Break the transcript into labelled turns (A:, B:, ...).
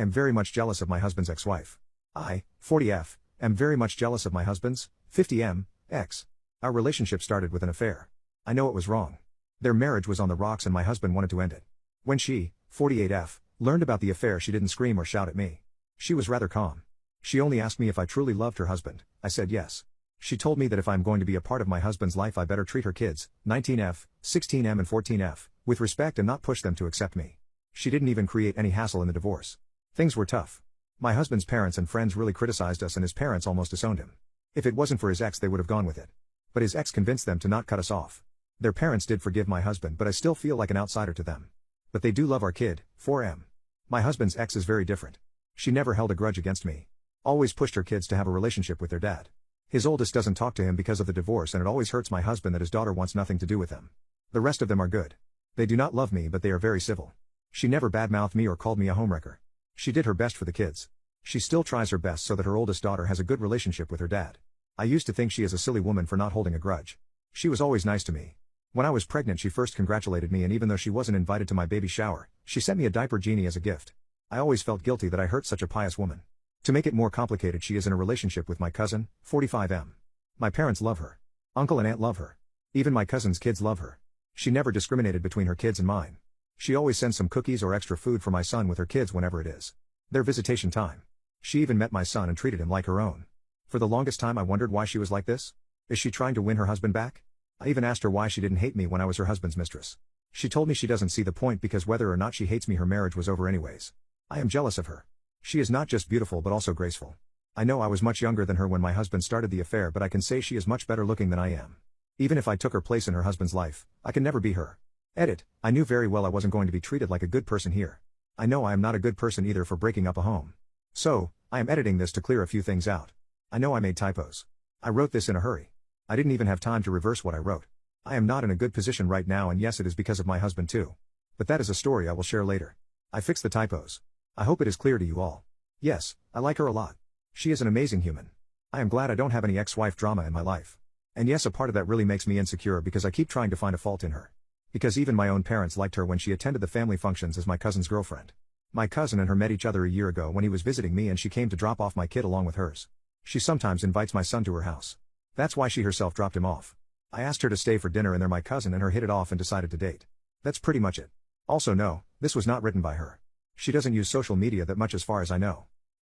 A: am very much jealous of my husband's ex-wife. I, 40F, am very much jealous of my husband's, 50M, ex. Our relationship started with an affair. I know it was wrong. Their marriage was on the rocks and my husband wanted to end it. When she, 48F, learned about the affair, she didn't scream or shout at me. She was rather calm. She only asked me if I truly loved her husband. I said yes. She told me that if I'm going to be a part of my husband's life, I better treat her kids, 19F, 16M and 14F, with respect and not push them to accept me. She didn't even create any hassle in the divorce. Things were tough. My husband's parents and friends really criticized us and his parents almost disowned him. If it wasn't for his ex, they would have gone with it. But his ex convinced them to not cut us off. Their parents did forgive my husband, but I still feel like an outsider to them. But they do love our kid, 4M. My husband's ex is very different. She never held a grudge against me. Always pushed her kids to have a relationship with their dad. His oldest doesn't talk to him because of the divorce, and it always hurts my husband that his daughter wants nothing to do with them. The rest of them are good. They do not love me, but they are very civil. She never badmouthed me or called me a homewrecker. She did her best for the kids. She still tries her best so that her oldest daughter has a good relationship with her dad. I used to think she is a silly woman for not holding a grudge. She was always nice to me. When I was pregnant, she first congratulated me, and even though she wasn't invited to my baby shower, she sent me a diaper genie as a gift. I always felt guilty that I hurt such a pious woman. To make it more complicated, she is in a relationship with my cousin, 45M. My parents love her. Uncle and aunt love her. Even my cousin's kids love her. She never discriminated between her kids and mine. She always sends some cookies or extra food for my son with her kids whenever it is their visitation time. She even met my son and treated him like her own. For the longest time I wondered why she was like this. Is she trying to win her husband back? I even asked her why she didn't hate me when I was her husband's mistress. She told me she doesn't see the point because whether or not she hates me, her marriage was over anyways. I am jealous of her. She is not just beautiful but also graceful. I know I was much younger than her when my husband started the affair, but I can say she is much better looking than I am. Even if I took her place in her husband's life, I can never be her. Edit, I knew very well I wasn't going to be treated like a good person here. I know I am not a good person either for breaking up a home. So, I am editing this to clear a few things out. I know I made typos. I wrote this in a hurry. I didn't even have time to reverse what I wrote. I am not in a good position right now, and yes, it is because of my husband too. But that is a story I will share later. I fixed the typos. I hope it is clear to you all. Yes, I like her a lot. She is an amazing human. I am glad I don't have any ex-wife drama in my life. And yes, a part of that really makes me insecure because I keep trying to find a fault in her. Because even my own parents liked her when she attended the family functions as my cousin's girlfriend. My cousin and her met each other a year ago when he was visiting me, and she came to drop off my kid along with hers. She sometimes invites my son to her house. That's why she herself dropped him off. I asked her to stay for dinner, and they're my cousin and her hit it off and decided to date. That's pretty much it. Also no, this was not written by her. She doesn't use social media that much as far as I know.